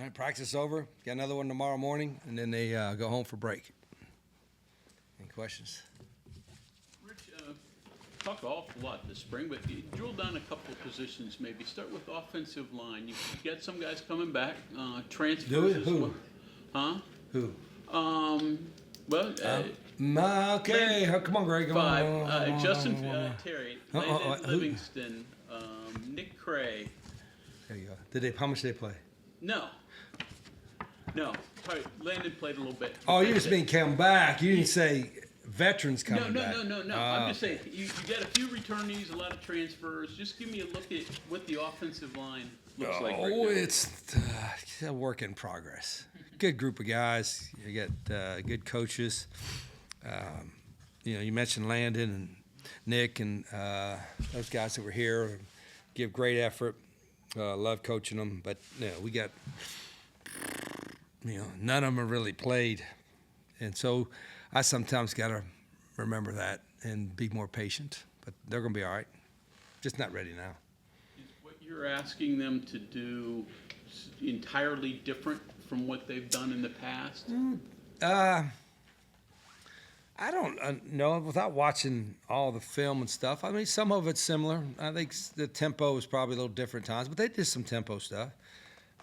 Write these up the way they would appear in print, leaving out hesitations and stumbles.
right, practice over. Got another one tomorrow morning, and then they go home for break. Any questions? Rich, talked an awful lot this spring, but you drill down a couple of positions maybe. Start with offensive line. You got some guys coming back, transfers. Do it? as Who? well. Huh? Who? Well, Okay. Come on, Greg. Come five. on. Justin Terry, Landon who? Livingston, Nick Cray. There you go. How much did they play? No. Probably Landon played a little bit. Oh, you just mean come back. You didn't say veterans coming back. No. I'm just saying, you got a few returnees, a lot of transfers. Just give me a look at what the offensive line looks like right now. It's a work in progress. Good group of guys. You got good coaches. You mentioned Landon and Nick and those guys that were here give great effort. Love coaching them, but we got none of them have really played, and so I sometimes got to remember that and be more patient. But they're going to be all right. Just not ready now. Is what you're asking them to do entirely different from what they've done in the past? I don't know. Without watching all the film and stuff, I mean, some of it's similar. I think the tempo is probably a little different times, but they did some tempo stuff.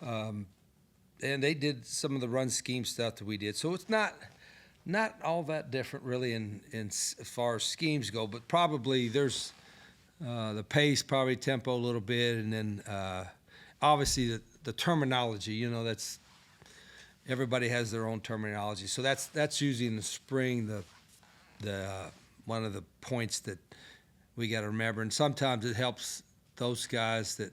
And they did some of the run scheme stuff that we did. So it's not all that different really in as far as schemes go, but probably there's the pace, probably tempo a little bit, and then obviously the terminology, that's everybody has their own terminology. So that's usually in the spring the one of the points that we got to remember. And sometimes it helps those guys that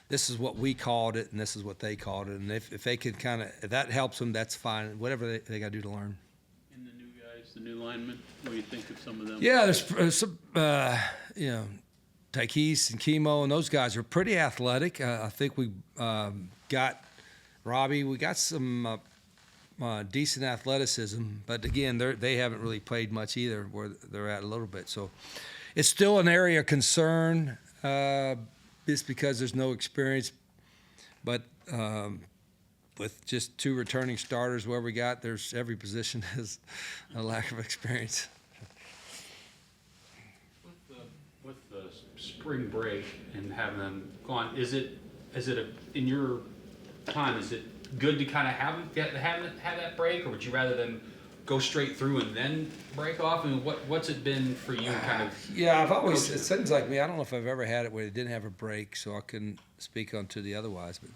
this is what we called it and this is what they called it. And if they could if that helps them, that's fine. Whatever they got to do to learn. And the new guys, the new linemen, what do you think of some of them? Yeah, there's some, Taikis and Chemo, and those guys are pretty athletic. I think we got Robbie. We got some decent athleticism, but again, they haven't really played much either where they're at a little bit. So it's still an area of concern just because there's no experience. But with just two returning starters where we got, every position has a lack of experience. With the spring break and having them gone, is it in your time, is it good to kind of have that break, or would you rather them go straight through and then break off? I mean, what's it been for you, kind of? Yeah, I've always, it seems like me, I don't know if I've ever had it where they didn't have a break, so I couldn't speak on to the otherwise, but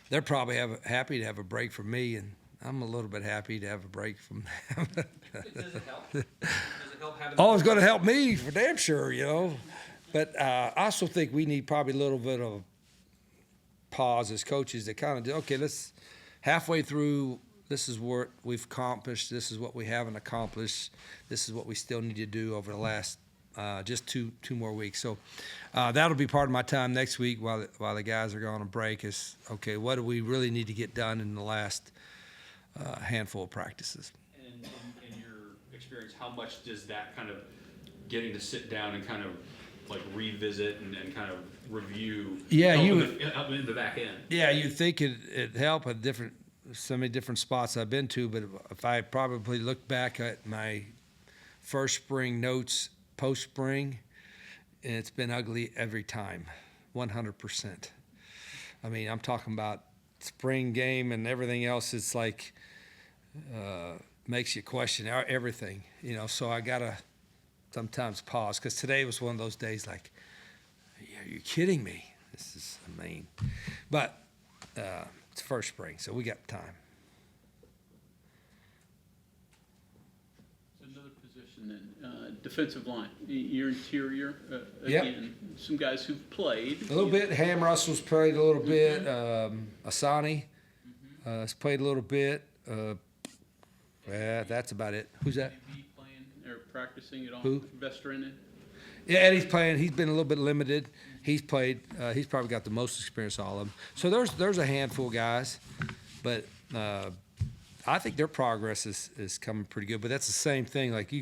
they're probably happy to have a break from me, and I'm a little bit happy to have a break from them. Does it help? Does it help having? Oh, it's going to help me for damn sure, But I also think we need probably a little bit of pause as coaches to kind of do, okay, let's halfway through, this is what we've accomplished, this is what we haven't accomplished, this is what we still need to do over the last just two more weeks. So that'll be part of my time next week while the guys are going on break is, okay, what do we really need to get done in the last handful of practices? And in your experience, how much does that kind of getting to sit down and kind of like revisit and kind of review up in the back end? Yeah, you'd think it'd help at so many different spots I've been to, but if I probably look back at my first spring notes post-spring, and it's been ugly every time, 100%. I mean, I'm talking about spring game and everything else. It's like makes you question everything, so I got to sometimes pause, because today was one of those days like, are you kidding me? This is mean. But it's first spring, so we got time. Another position then, defensive line, your interior, Yep. again, some guys who've played. A little bit. Ham Russell's played a little bit. Asani has played a little bit. Yeah, that's about it. Who's that? Eddie playing or practicing at all? Who? Veteran. Yeah, Eddie's playing. He's been a little bit limited. He's played. He's probably got the most experience of all of them. So there's a handful of guys, but I think their progress is coming pretty good. But that's the same thing. Like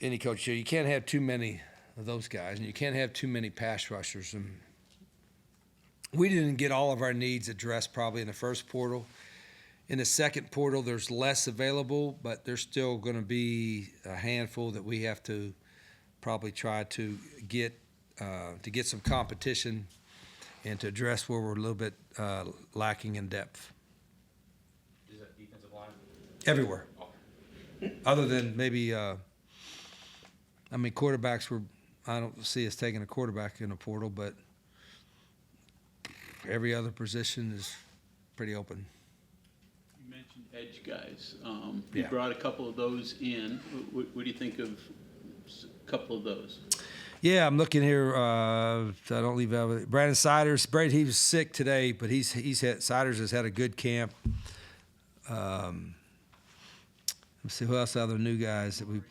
any coach, you can't have too many of those guys, and you can't have too many pass rushers. And we didn't get all of our needs addressed probably in the first portal. In the second portal, there's less available, but there's still going to be a handful that we have to probably try to get some competition and to address where we're a little bit lacking in depth. Is that defensive line? Everywhere, Okay. other than maybe, quarterbacks I don't see us taking a quarterback in a portal, but every other position is pretty open. You mentioned edge guys. You Yeah. brought a couple of those in. What do you think of a couple of those? Yeah, I'm looking here. I don't leave out with it. Brandon Siders. He was sick today, but Siders has had a good camp. Let's see who else are the new guys that we.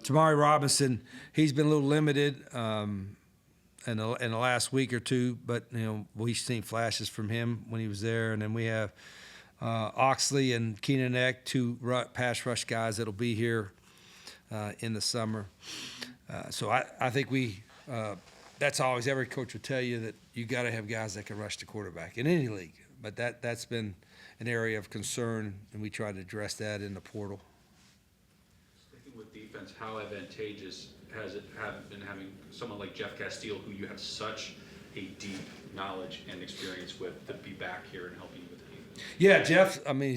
Jamari Robinson. He's been a little limited in the last week or two, but we've seen flashes from him when he was there. And then we have Oxley and Keenan Eck, two pass rush guys that'll be here in the summer. So I think that's always, every coach will tell you that you got to have guys that can rush the quarterback in any league. But that's been an area of concern, and we try to address that in the portal. Sticking with defense, how advantageous has it been having someone like Jeff Castile, who you have such a deep knowledge and experience with, to be back here and helping you with the defense? Yeah,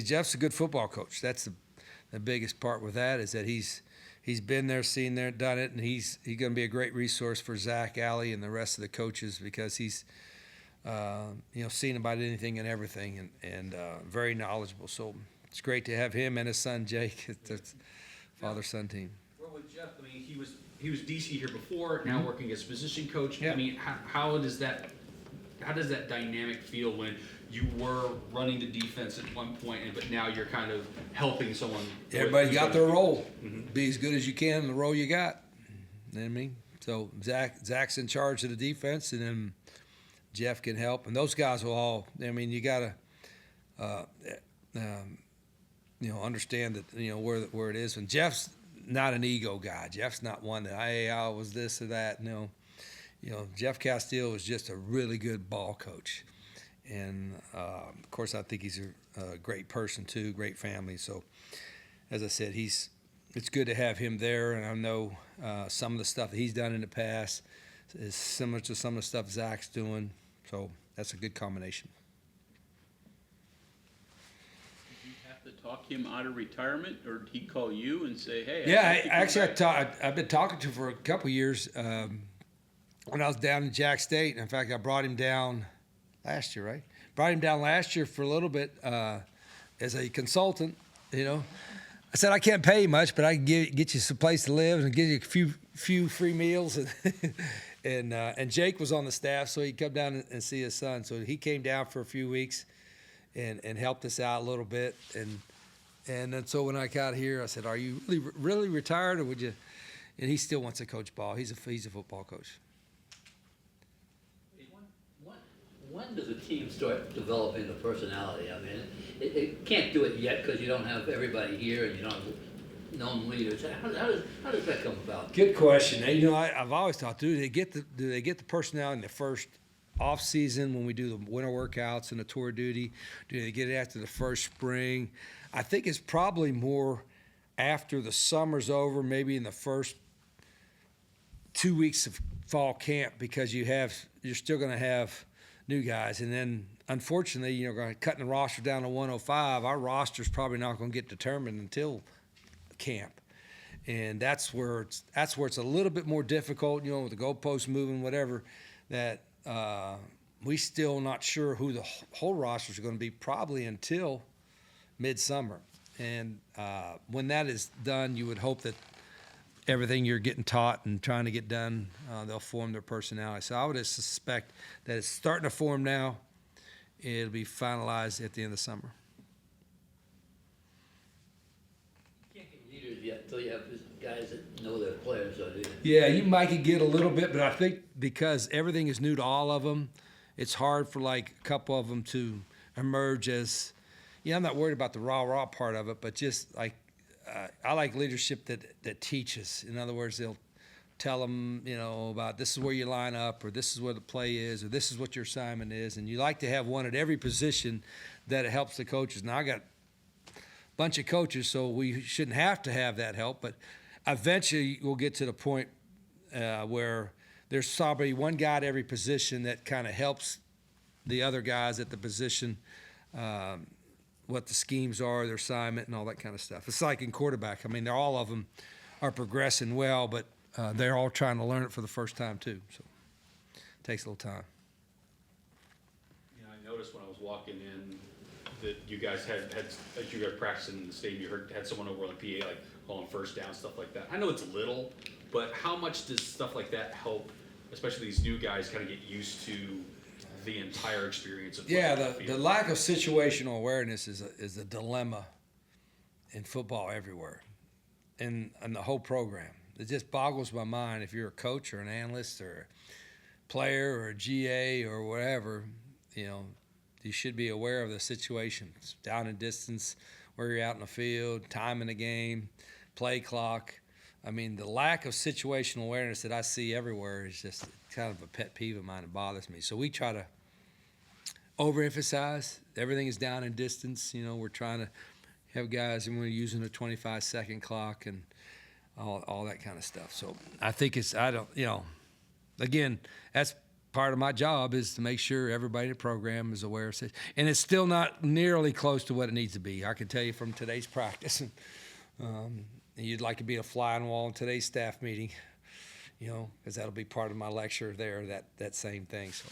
Jeff's a good football coach. That's the biggest part with that, is that he's been there, seen there, done it, and he's going to be a great resource for Zach, Alley, and the rest of the coaches, because he's seen about anything and everything, and very knowledgeable. So it's great to have him and his son Jake. It's father-son team. Well, with Jeff, he was DC here before, now working as position coach. Yeah. How does that dynamic feel when you were running the defense at one point, but now you're kind of helping someone? Everybody got their role. Mm-hmm. Be as good as you can in the role you got. You know what I mean? So Zach's in charge of the defense, and then Jeff can help. And those guys will all, you got to, understand that, where it is. And Jeff's not an ego guy. Jeff's not one that, hey, I was this or that. No. Jeff Castile is just a really good ball coach. And, of course, I think he's a great person, too, great family. So, as I said, it's good to have him there. And I know some of the stuff that he's done in the past is similar to some of the stuff Zach's doing. So that's a good combination. Did you have to talk him out of retirement, or did he call you and say, hey? I've been talking to him for a couple of years. When I was down in Jack State, in fact, I brought him down last year, right? Brought him down last year for a little bit as a consultant, I said, I can't pay you much, but I can get you some place to live and give you a few free meals. And Jake was on the staff, so he'd come down and see his son. So he came down for a few weeks and helped us out a little bit. And then so when I got here, I said, are you really retired, or would you? And he still wants to coach ball. He's a football coach. When does a team start developing the personality? It can't do it yet because you don't have everybody here and you don't have known leaders. How does that come about? Good question. I've always thought, do they get the personnel in the first off season when we do the winter workouts and the tour duty? Do they get it after the first spring? I think it's probably more after the summer's over, maybe in the first 2 weeks of fall camp, because you're still going to have new guys. And then, unfortunately, cutting the roster down to 105, our roster's probably not going to get determined until camp. And that's where it's a little bit more difficult, with the goalposts moving, whatever, that we still not sure who the whole rosters are going to be probably until midsummer. And when that is done, you would hope that everything you're getting taught and trying to get done, they'll form their personality. So I would suspect that it's starting to form now. It'll be finalized at the end of the summer. You can't get leaders yet until you have guys that know their players. So Yeah, you might get a little bit, but I think because everything is new to all of them, it's hard for a couple of them to emerge as, I'm not worried about the raw part of it, but just I like leadership that teaches. In other words, tell them, about this is where you line up, or this is where the play is, or this is what your assignment is. And you like to have one at every position that it helps the coaches. Now, I got a bunch of coaches, so we shouldn't have to have that help. But eventually we'll get to the point where there's probably one guy at every position that kind of helps the other guys at the position, what the schemes are, their assignment, and all that kind of stuff. It's like in quarterback. I mean, all of them are progressing well, but they're all trying to learn it for the first time too. So it takes a little time. I noticed when I was walking in that you guys had as you were practicing in the stadium, you had someone over on the PA like calling first down, stuff like that. I know it's little, but how much does stuff like that help, especially these new guys, kind of get used to the entire experience of Yeah, football the lack of situational awareness is a dilemma in football everywhere, and the whole program. It just boggles my mind if you're a coach or an analyst or a player or a GA or whatever, you should be aware of the situations, down and distance, where you're out in the field, time in the game, play clock. I mean, the lack of situational awareness that I see everywhere is just kind of a pet peeve of mine. It bothers me. So we try to overemphasize. Everything is down in distance. We're trying to have guys, and we're using a 25-second clock and all that kind of stuff. So I think again, that's part of my job is to make sure everybody in the program is aware of it. And it's still not nearly close to what it needs to be. I can tell you from today's practice. You'd like to be a fly on the wall in today's staff meeting, because that'll be part of my lecture there, that same thing. So,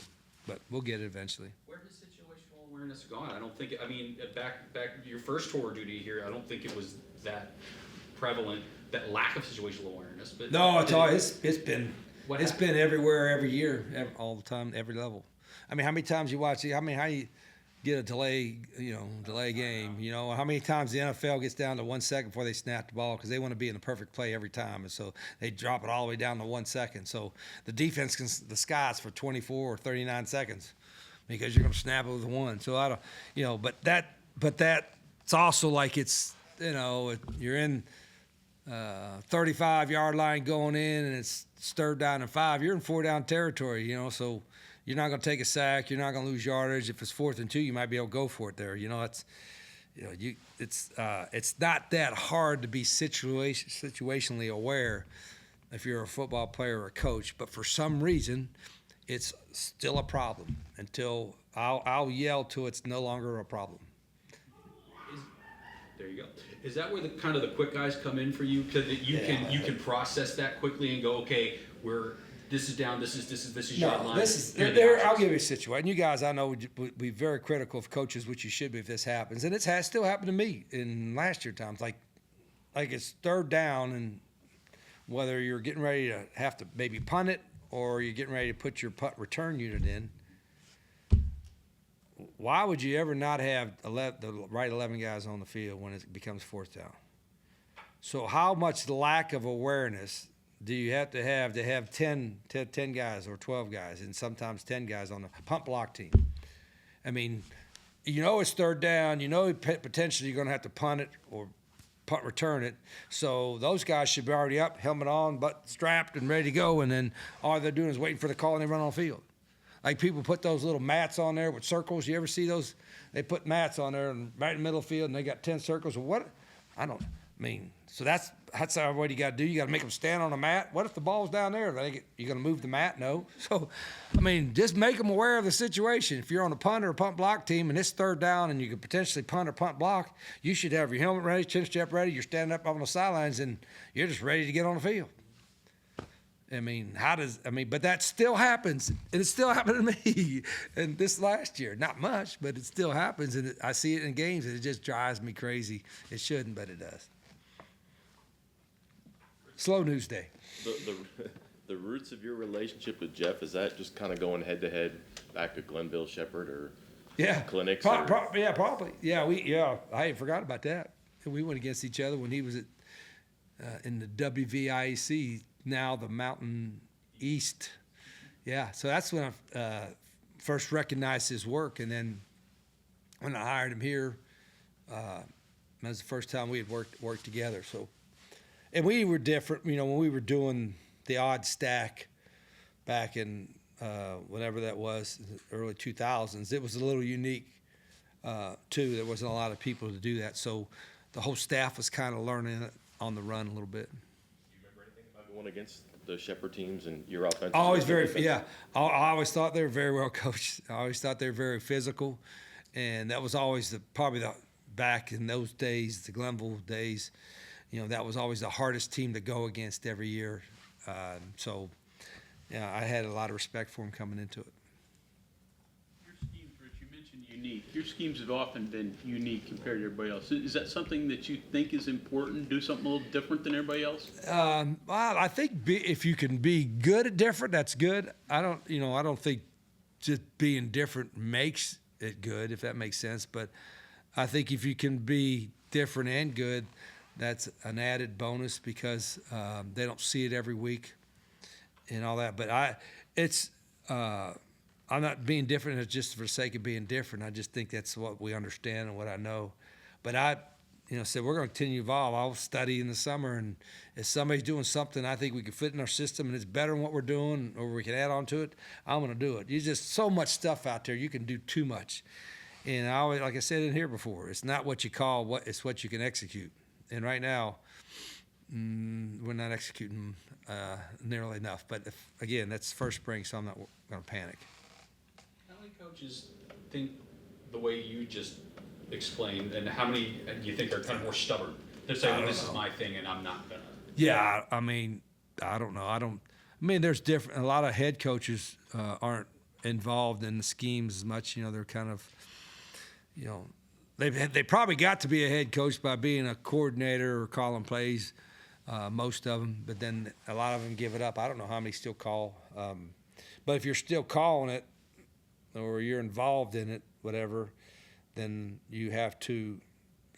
but we'll get it eventually. Where has situational awareness gone? I don't think. I mean, back your first tour duty here, I don't think it was that prevalent. That lack of situational awareness. But no, it's been everywhere, every year, all the time, every level. I mean, how many times you watch? How you get a delay game? How many times the NFL gets down to 1 second before they snap the ball because they want to be in the perfect play every time, and so they drop it all the way down to 1 second. So the defense can disguise for 24 or 39 seconds because you're going to snap it with one. So I don't, but that's also like you're in 35-yard line going in, and it's third down and 5. You're in 4-down territory, so you're not going to take a sack. You're not going to lose yardage. If it's 4th and 2, you might be able to go for it there. It's not that hard to be situationally aware if you're a football player or a coach. But for some reason, it's still a problem until I'll yell till it's no longer a problem. There you go. Is that where the kind of the quick guys come in for you? Because you can process that quickly and go, okay, this is down, this is your line. I'll give you a situation. You guys, I know, would be very critical of coaches, which you should be if this happens, and it has still happened to me in last year times. Like it's third down, and whether you're getting ready to have to maybe punt it or you're getting ready to put your punt return unit in. Why would you ever not have the right 11 guys on the field when it becomes 4th down? So how much lack of awareness do you have to have 10 guys or 12 guys and sometimes 10 guys on the punt block team? I mean, it's third down. Potentially you're going to have to punt it or punt return it. So those guys should be already up, helmet on, butt strapped, and ready to go. And then all they're doing is waiting for the call and they run on the field. Like people put those little mats on there with circles. You ever see those? They put mats on there and right in the middle of the field, and they got 10 circles. Well, so that's what you got to do. You got to make them stand on a mat. What if the ball's down there? You going to move the mat? No. So, just make them aware of the situation. If you're on a punt or a punt block team and it's third down and you could potentially punt or punt block, you should have your helmet ready, chin strap ready. You're standing up on the sidelines and you're just ready to get on the field. But that still happens, and it still happened to me. And this last year, not much, but it still happens, and I see it in games, and it just drives me crazy. It shouldn't, but it does. Slow news day. The roots of your relationship with Jeff, is that just kind of going head to head back to Glenville Shepherd or clinics? Probably. Yeah, I had forgot about that. We went against each other when he was in the WVIC. Now the Mountain East. Yeah, so that's when I first recognized his work. And then when I hired him here, that was the first time we had worked together. So, and we were different, when we were doing the odd stack back in whenever that was, early 2000s. It was a little unique too. There wasn't a lot of people to do that, so the whole staff was kind of learning it on the run a little bit. Do you remember anything about going against the Shepherd teams and your offense? Always very, yeah. I always thought they were very well coached. I always thought they were very physical, and that was always probably the back in those days, the Glenville days. You know, that was always the hardest team to go against every year. So, yeah, I had a lot of respect for them coming into it. Your schemes, Rich, you mentioned unique. Your schemes have often been unique compared to everybody else. Is that something that you think is important? Do something a little different than everybody else? Well, I think if you can be good at different, that's good. I don't think just being different makes it good, if that makes sense. But I think if you can be different and good, that's an added bonus because they don't see it every week and all that. But I'm not being different just for the sake of being different. I just think that's what we understand and what I know. But I said we're going to continue to evolve. I'll study in the summer, and if somebody's doing something I think we can fit in our system and it's better than what we're doing, or we can add on to it, I'm going to do it. There's just so much stuff out there. You can do too much. And I always, like I said in here before, it's not what you call, it's what you can execute. And right now, we're not executing nearly enough. But again, that's first spring, so I'm not going to panic. How many coaches think the way you just explained, and how many do you think are kind of more stubborn? They're saying, well, this is my thing, and I'm not gonna. Yeah, I mean, I don't know. There's different. A lot of head coaches aren't involved in the schemes as much. They're kind of, they probably got to be a head coach by being a coordinator or calling plays, most of them. But then a lot of them give it up. I don't know how many still call. But if you're still calling it, or you're involved in it, whatever, then you have to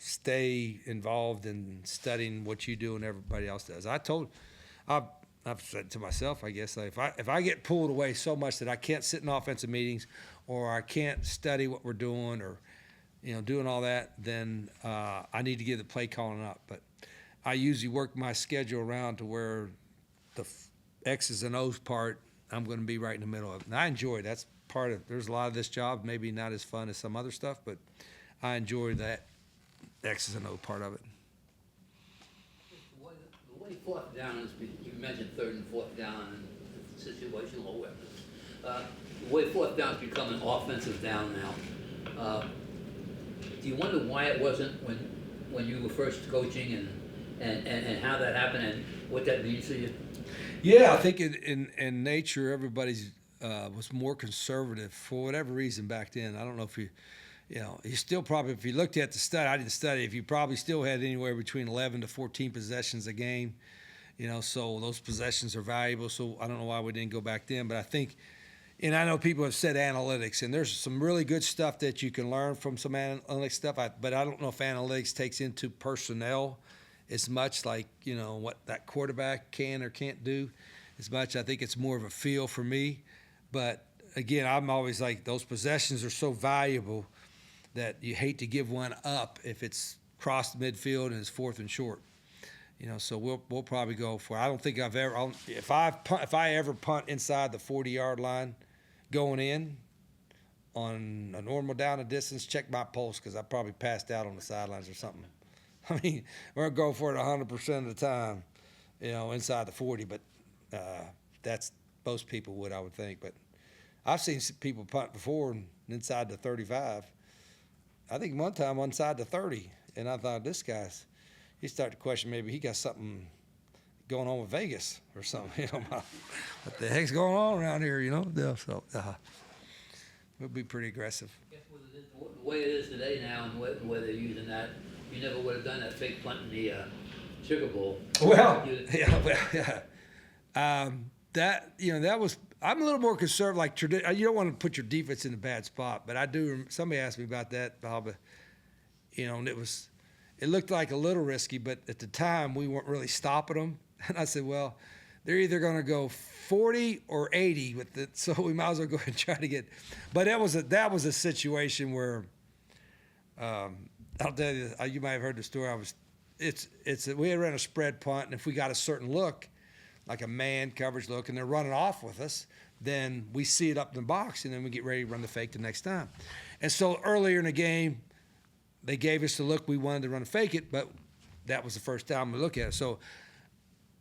stay involved in studying what you do and everybody else does. I've said to myself, I guess, like if I get pulled away so much that I can't sit in offensive meetings, or I can't study what we're doing, or doing all that, then I need to give the play calling up. But I usually work my schedule around to where the X's and O's part, I'm going to be right in the middle of it. And I enjoy it. That's part of, there's a lot of this job, maybe not as fun as some other stuff, but I enjoy that X's and O part of it. The way fourth down is, you mentioned third and fourth down and situational awareness. The way fourth down is becoming offensive down now. Do you wonder why it wasn't when you were first coaching, and how that happened and what that means to you? Yeah, I think in nature, everybody's was more conservative for whatever reason back then. I don't know if you still probably, if you looked at the study, I didn't study, if you probably still had anywhere between 11 to 14 possessions a game, so those possessions are valuable. So I don't know why we didn't go back then, but I think, and I know people have said analytics, and there's some really good stuff that you can learn from some analytics stuff, but I don't know if analytics takes into personnel as much, like, what that quarterback can or can't do as much. I think it's more of a feel for me. But again, I'm always like, those possessions are so valuable that you hate to give one up if it's crossed midfield and it's fourth and short. So we'll probably go for it. I don't think if I ever punt inside the 40-yard line going in on a normal down and distance, check my pulse, because I probably passed out on the sidelines or something. I mean, we're going to go for it 100% of the time, inside the 40, but that's most people would, I would think. But I've seen people punt before and inside the 35. I think one time inside the 30, and I thought, this guy's, you start to question maybe he got something going on with Vegas or something. What the heck's going on around here, So we'll be pretty aggressive. I guess the way it is today now, and the way they're using that, you never would have done that fake punt in the Sugar Bowl. Well, that was, I'm a little more conservative, like, you don't want to put your defense in a bad spot, but I do, somebody asked me about that, Bob, and it looked like a little risky, but at the time we weren't really stopping them. And I said, well, they're either going to go 40 or 80 with it, so we might as well go ahead and try to get, but that was a situation where, I'll tell you, you might have heard the story. We had run a spread punt, and if we got a certain look, like a man coverage look, and they're running off with us, then we see it up in the box, and then we get ready to run the fake the next time. And so earlier in the game, they gave us the look we wanted to run a fake it, but that was the first time we look at it. So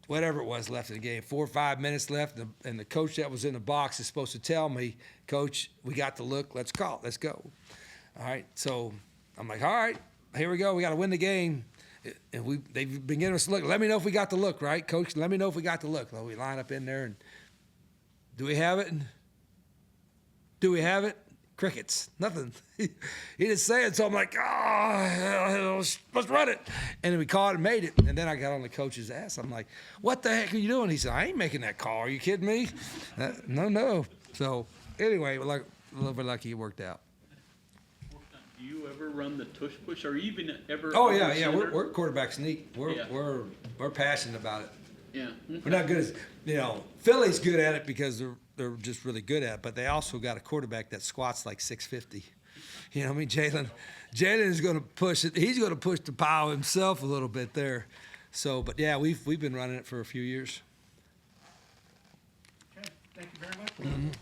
whatever it was left in the game, 4 or 5 minutes left, and the coach that was in the box is supposed to tell me, Coach, we got the look, let's call it, let's go. All right, so I'm like, all right, here we go, we got to win the game. And they've been giving us a look. Let me know if we got the look, right, Coach? Let me know if we got the look. Well, we line up in there, and do we have it? Do we have it? Crickets, nothing. He didn't say it, so I'm like, let's run it. And then we caught it and made it. And then I got on the coach's ass. I'm like, what the heck are you doing? He said, I ain't making that call. Are you kidding me? No. So anyway, we're like a little bit lucky it worked out. Do you ever run the tush push, or even ever? Oh over yeah. center? We're quarterback sneak. Yeah. We're passionate about it. Yeah. We're not good as Philly's good at it because they're just really good at it, but they also got a quarterback that squats like 650. You know what I mean? Jalen is going to push it. He's going to push the pile himself a little bit there. So, but yeah, we've been running it for a few years. Okay, thank you very much.